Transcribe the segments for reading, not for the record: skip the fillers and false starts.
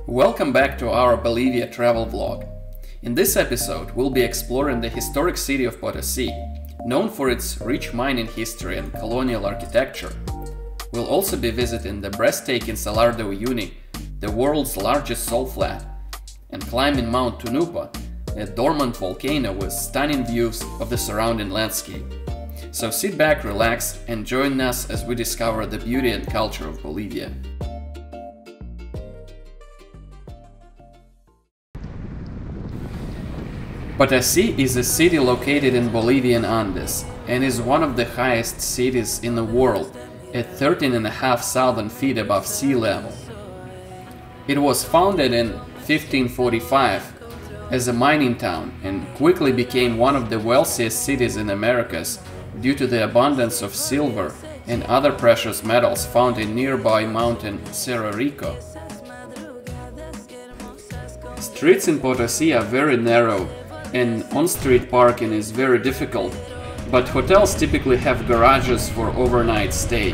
Welcome back to our Bolivia travel vlog. In this episode, we'll be exploring the historic city of Potosí, known for its rich mining history and colonial architecture. We'll also be visiting the breathtaking Salar de Uyuni, the world's largest salt flat, and climbing Mount Tunupa, a dormant volcano with stunning views of the surrounding landscape. So sit back, relax, and join us as we discover the beauty and culture of Bolivia. Potosí is a city located in Bolivian Andes and is one of the highest cities in the world, at 13.5 feet above sea level. It was founded in 1545 as a mining town and quickly became one of the wealthiest cities in Americas due to the abundance of silver and other precious metals found in nearby mountain Cerro Rico. Streets in Potosí are very narrow and on-street parking is very difficult, but hotels typically have garages for overnight stay.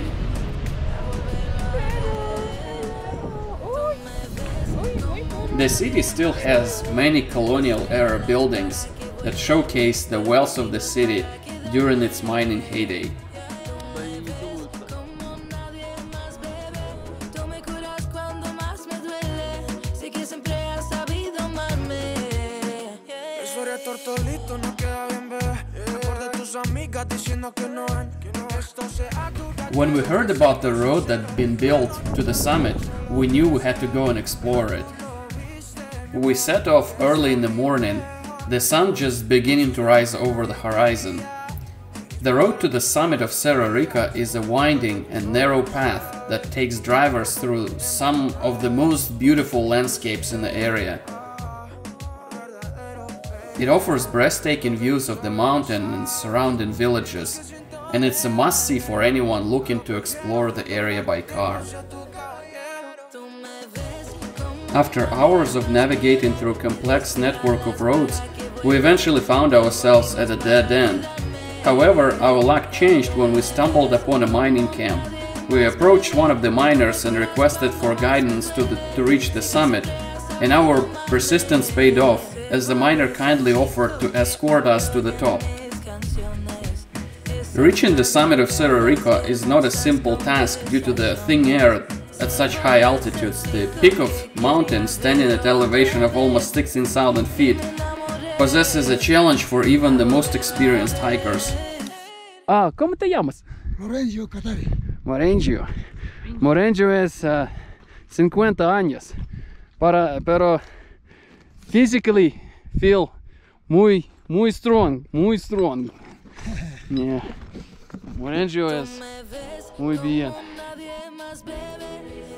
The city still has many colonial-era buildings that showcase the wealth of the city during its mining heyday. When we heard about the road that had been built to the summit, we knew we had to go and explore it. We set off early in the morning, the sun just beginning to rise over the horizon. The road to the summit of Cerro Rico is a winding and narrow path that takes drivers through some of the most beautiful landscapes in the area. It offers breathtaking views of the mountain and surrounding villages, and it's a must-see for anyone looking to explore the area by car. After hours of navigating through a complex network of roads, we eventually found ourselves at a dead end. However, our luck changed when we stumbled upon a mining camp. We approached one of the miners and requested for guidance to reach the summit, and our persistence paid off, as the miner kindly offered to escort us to the top. Reaching the summit of Cerro Rico is not a simple task due to the thin air at such high altitudes. The peak of mountain, standing at elevation of almost 16,000 feet, possesses a challenge for even the most experienced hikers. ¿Cómo te llamas? Morengio, Catari. Morengio. Morengio es 50 años, pero physically feel muy strong, muy strong. Yeah. Morengio es muy bien.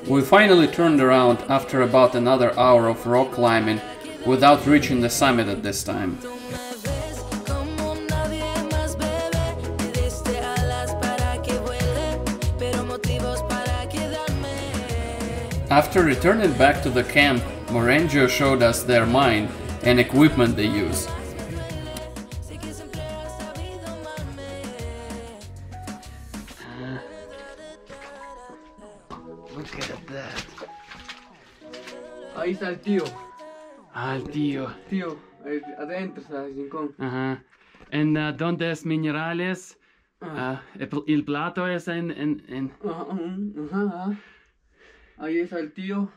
We finally turned around after about another hour of rock climbing without reaching the summit at this time. After returning back to the camp, Morengio showed us their mine and equipment they use. Look at that. Ahí está el tío. El tío. Tío, adentro está el rincón. Ajá. ¿En dónde es minerales? El plato es en... Ajá. Ahí está el tío.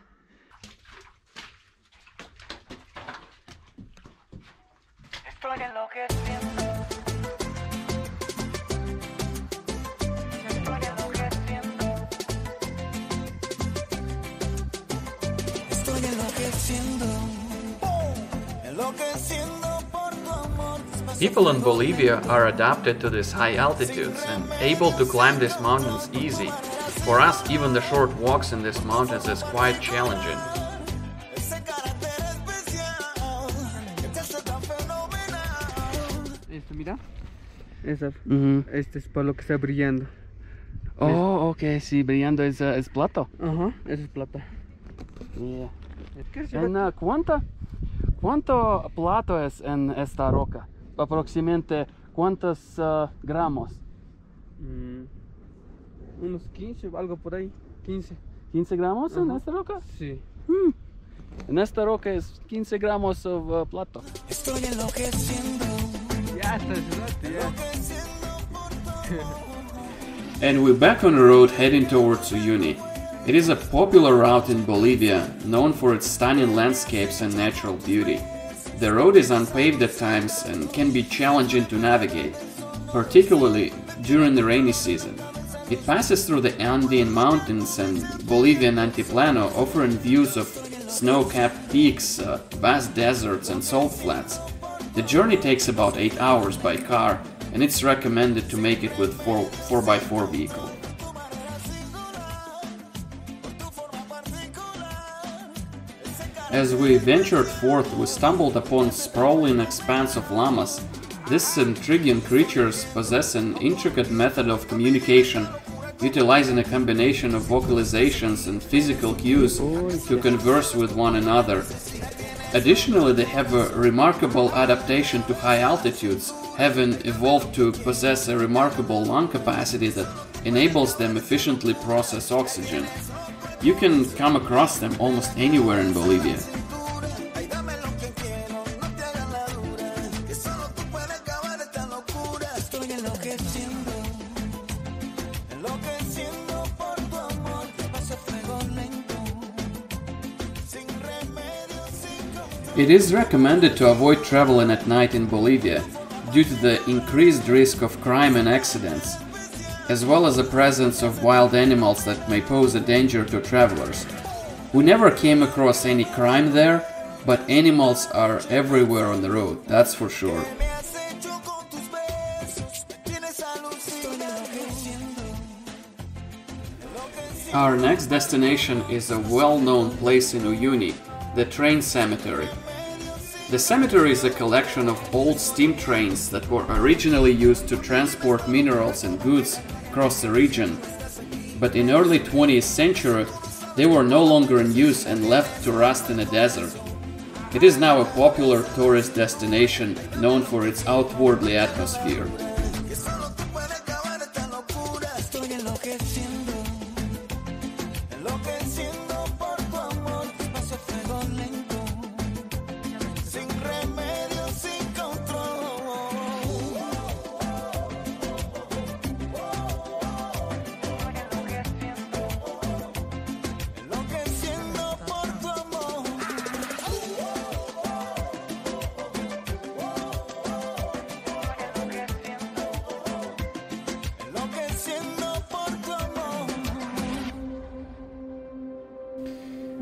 Estoy enloqueciendo. Estoy enloqueciendo. Estoy enloqueciendo. Enloqueciendo por tu amor. People in Bolivia are adapted to these high altitudes and able to climb these mountains easy. For us, even the short walks in these mountains is quite challenging. Esto, mira. Este es para lo que está brillando. Oh, ok, sí, brillando es plata. Ajá, eso es plata. Yeah. ¿Cuánto plato es en esta roca? Aproximadamente, ¿cuántos gramos? Unos 15, algo por ahí. 15. ¿15 gramos en esta roca? Sí. En esta roca es 15 gramos of plato. Estoy enloqueciendo. Ya está, ya. And we're back on the road heading towards Uyuni. It is a popular route in Bolivia, known for its stunning landscapes and natural beauty. The road is unpaved at times and can be challenging to navigate, particularly during the rainy season. It passes through the Andean mountains and Bolivian Altiplano, offering views of snow-capped peaks, vast deserts and salt flats. The journey takes about 8 hours by car, and it's recommended to make it with 4x4 vehicle. As we ventured forth, we stumbled upon sprawling expanse of llamas. These intriguing creatures possess an intricate method of communication, utilizing a combination of vocalizations and physical cues to converse with one another. Additionally, they have a remarkable adaptation to high altitudes, having evolved to possess a remarkable lung capacity that enables them efficiently process oxygen. You can come across them almost anywhere in Bolivia. It is recommended to avoid traveling at night in Bolivia due to the increased risk of crime and accidents, as well as the presence of wild animals that may pose a danger to travelers. We never came across any crime there, but animals are everywhere on the road, that's for sure. Our next destination is a well-known place in Uyuni, the train cemetery. The cemetery is a collection of old steam trains that were originally used to transport minerals and goods across the region, but in early 20th century they were no longer in use and left to rust in a desert. It is now a popular tourist destination known for its outwardly atmosphere.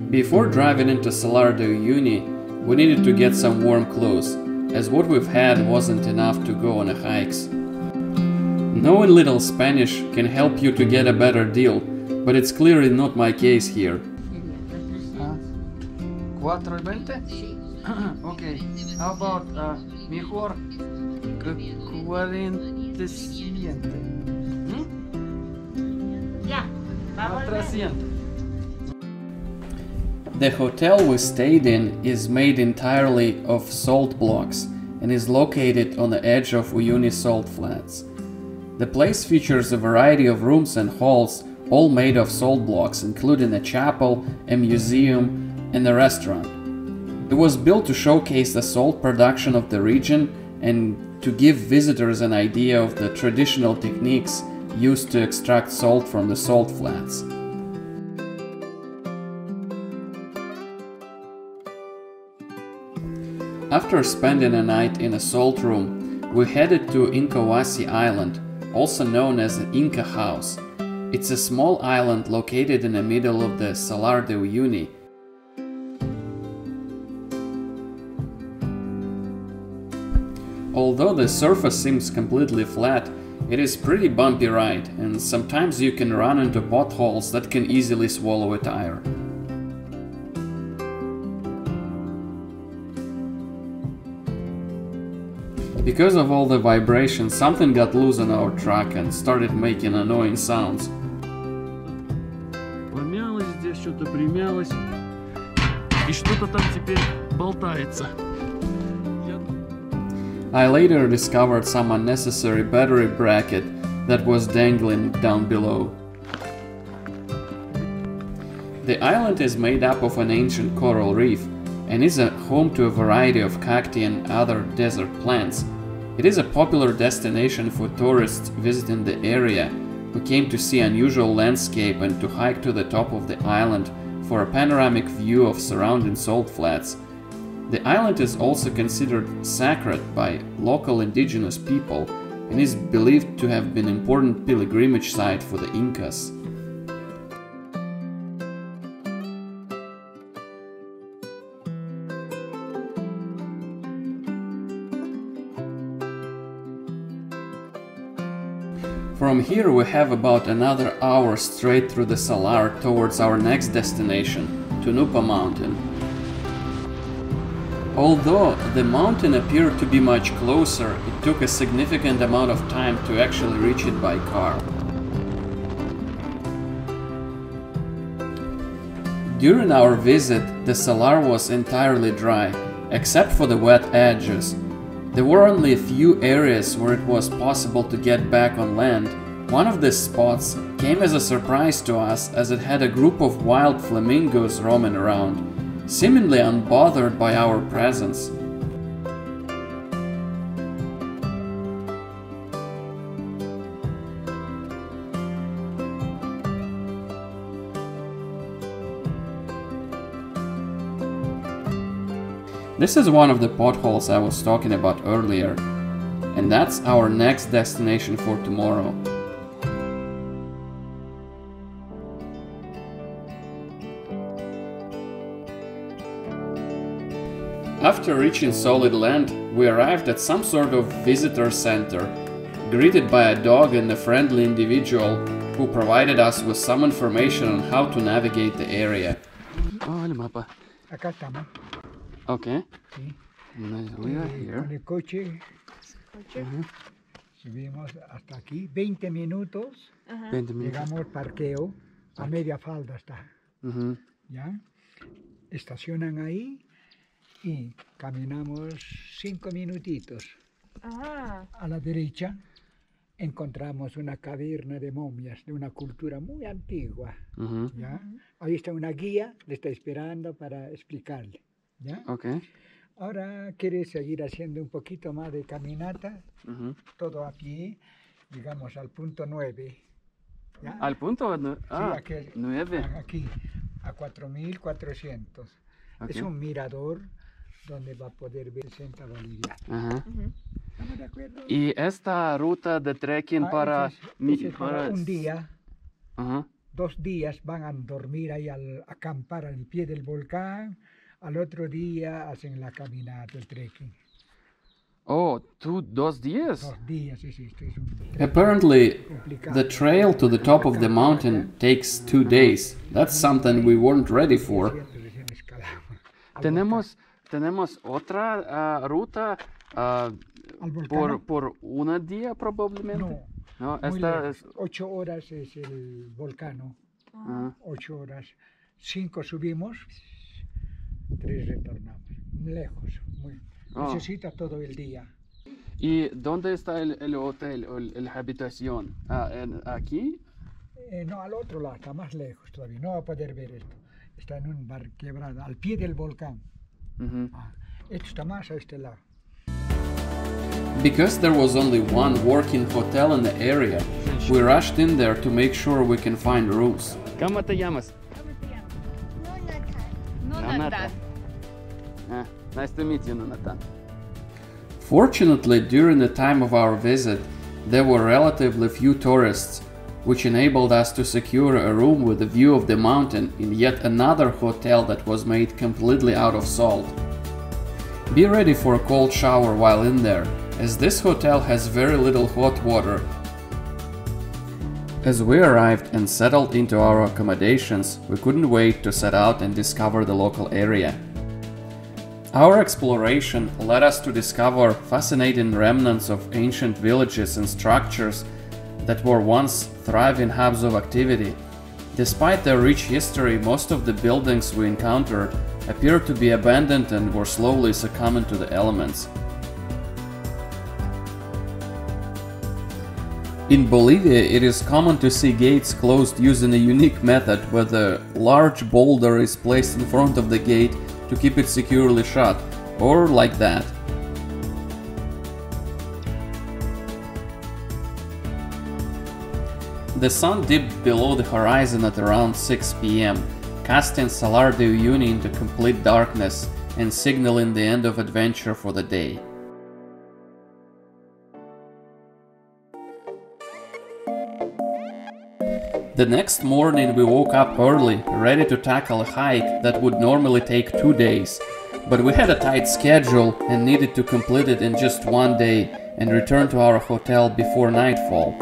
Before driving into Salar de Uyuni, we needed to get some warm clothes, as what we've had wasn't enough to go on a hikes. Knowing little Spanish can help you to get a better deal, but it's clearly not my case here. 4.20? Ok. How about mejor 47? Ya, vamos. 300. The hotel we stayed in is made entirely of salt blocks and is located on the edge of Uyuni Salt Flats. The place features a variety of rooms and halls, all made of salt blocks, including a chapel, a museum, and a restaurant. It was built to showcase the salt production of the region and to give visitors an idea of the traditional techniques used to extract salt from the salt flats. After spending a night in a salt room, we headed to Incawasi Island, also known as the Inca House. It's a small island located in the middle of the Salar de Uyuni. Although the surface seems completely flat, it is pretty bumpy ride, and sometimes you can run into potholes that can easily swallow a tire. Because of all the vibration, something got loose on our truck and started making annoying sounds. Помялось здесь, что-то примялось. И что-то там теперь болтается. I later discovered some unnecessary battery bracket that was dangling down below. The island is made up of an ancient coral reef and is a home to a variety of cacti and other desert plants. It is a popular destination for tourists visiting the area who came to see unusual landscape and to hike to the top of the island for a panoramic view of surrounding salt flats. The island is also considered sacred by local indigenous people and is believed to have been an important pilgrimage site for the Incas. From here we have about another hour straight through the Salar towards our next destination, Tunupa mountain. Although the mountain appeared to be much closer, it took a significant amount of time to actually reach it by car. During our visit, the Salar was entirely dry, except for the wet edges. There were only a few areas where it was possible to get back on land. One of these spots came as a surprise to us as it had a group of wild flamingos roaming around, seemingly unbothered by our presence. This is one of the potholes I was talking about earlier, and that's our next destination for tomorrow. After reaching solid land, we arrived at some sort of visitor center, greeted by a dog and a friendly individual who provided us with some information on how to navigate the area. Oh, el mapa. Acá estamos. Okay. Sí. We are Con here. el coche subimos hasta aquí, 20 minutos, 20 minutes. llegamos al parqueo, a media falda está, Mhm. ¿ya? Estacionan ahí y caminamos 5 minutitos. A la derecha encontramos una caverna de momias de una cultura muy antigua, Mhm. ¿ya? Ahí está una guía, le está esperando para explicarle, ¿ya? Okay. Ahora quiere seguir haciendo un poquito más de caminata, Mhm. todo a pie, llegamos al punto 9. ¿Ya? Al punto Sí, 9. aquí, a 4.400. Okay. Es un mirador donde va a poder ver 60 bolivianos. Ajá. ¿Estamos de acuerdo? Y esta ruta de trekking para ese es para un día, Ajá. 2 días van a dormir ahí, al acampar al pie del volcán. Al otro día hacen la caminata, el trekking. Oh, 2 días. 2 días, sí, esto es un trekking Apparently, complicado. the trail to the top of the mountain takes 2 days. That's something we weren't ready for. Recién escalamos. Tenemos otra ruta ¿Al volcán? por un día probablemente. No, No, muy esta lejos. es 8 horas es el volcán. Ajá. 8 horas. 5 subimos, 3 retornamos. Lejos, muy. Oh. Necesita todo el día. ¿Y dónde está el hotel o la habitación? ¿Aquí? No, al otro lado, está más lejos todavía. No va a poder ver esto. Está en un bar quebrado, al pie del volcán. Ujú. Esto está más a este lado. Because there was only one working hotel in the area, we rushed in there to make sure we can find rooms. ¿Cómo te llamas? Nonatan. Nice to meet you, Nonatan. Fortunately, during the time of our visit, there were relatively few tourists, which enabled us to secure a room with a view of the mountain in yet another hotel that was made completely out of salt. Be ready for a cold shower while in there, as this hotel has very little hot water. As we arrived and settled into our accommodations, we couldn't wait to set out and discover the local area. Our exploration led us to discover fascinating remnants of ancient villages and structures that were once thriving hubs of activity. Despite their rich history, most of the buildings we encountered appeared to be abandoned and were slowly succumbing to the elements. In Bolivia, it is common to see gates closed using a unique method where the large boulder is placed in front of the gate to keep it securely shut, or like that. The sun dipped below the horizon at around 6 p.m., casting Salar de Uyuni into complete darkness and signaling the end of adventure for the day. The next morning we woke up early, ready to tackle a hike that would normally take 2 days, but we had a tight schedule and needed to complete it in just 1 day and return to our hotel before nightfall.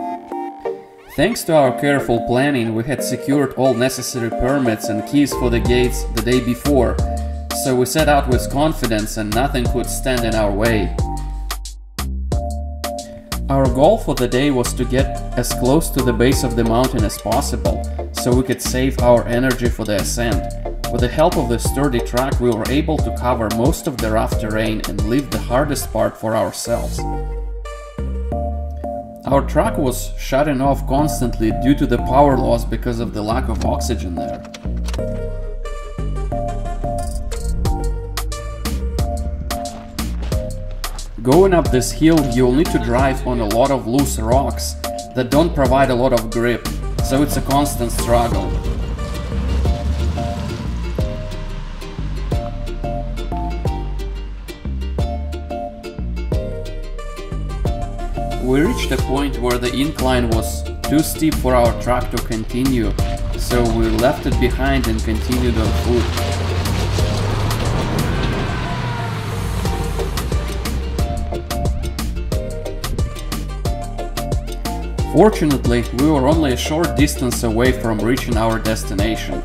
Thanks to our careful planning, we had secured all necessary permits and keys for the gates the day before, so we set out with confidence and nothing could stand in our way. Our goal for the day was to get as close to the base of the mountain as possible, so we could save our energy for the ascent. With the help of the sturdy truck, we were able to cover most of the rough terrain and leave the hardest part for ourselves. Our truck was shutting off constantly due to the power loss because of the lack of oxygen there. Going up this hill, you'll need to drive on a lot of loose rocks that don't provide a lot of grip, so it's a constant struggle. We reached a point where the incline was too steep for our truck to continue, so we left it behind and continued on foot. Fortunately, we were only a short distance away from reaching our destination.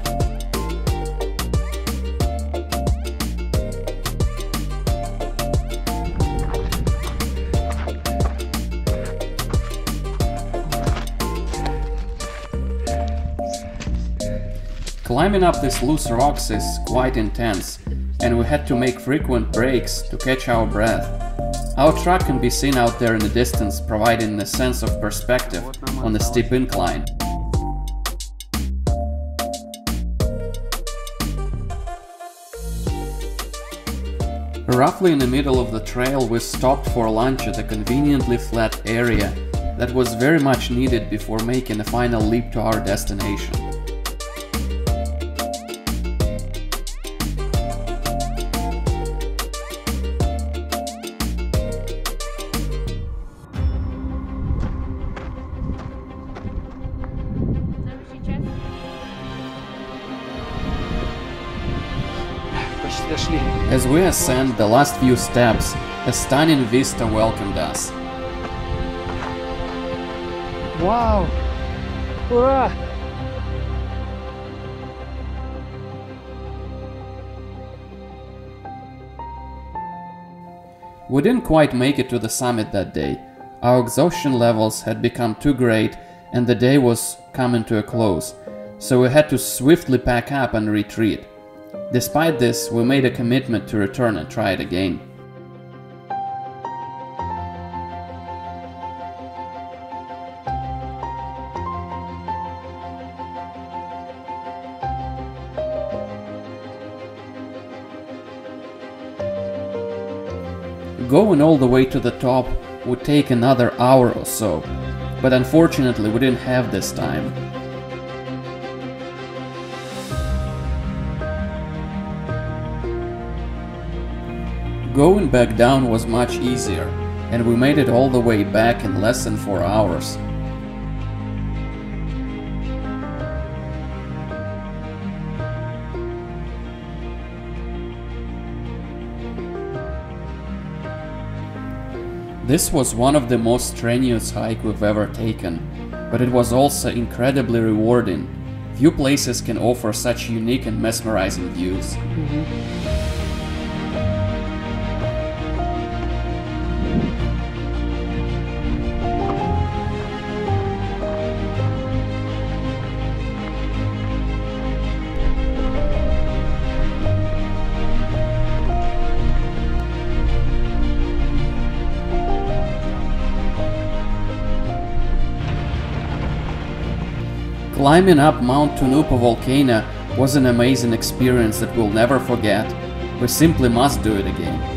Climbing up these loose rocks is quite intense, and we had to make frequent breaks to catch our breath. Our truck can be seen out there in the distance, providing a sense of perspective on the steep incline. Roughly in the middle of the trail, we stopped for lunch at a conveniently flat area that was very much needed before making a final leap to our destination. As we ascend the last few steps, a stunning vista welcomed us. Wow! Hurrah! We didn't quite make it to the summit that day. Our exhaustion levels had become too great and the day was coming to a close, so we had to swiftly pack up and retreat. Despite this, we made a commitment to return and try it again. Going all the way to the top would take another hour or so, but unfortunately we didn't have this time. Going back down was much easier, and we made it all the way back in less than 4 hours. This was one of the most strenuous hikes we've ever taken, but it was also incredibly rewarding. Few places can offer such unique and mesmerizing views. Climbing up Mount Tunupa volcano was an amazing experience that we'll never forget. We simply must do it again.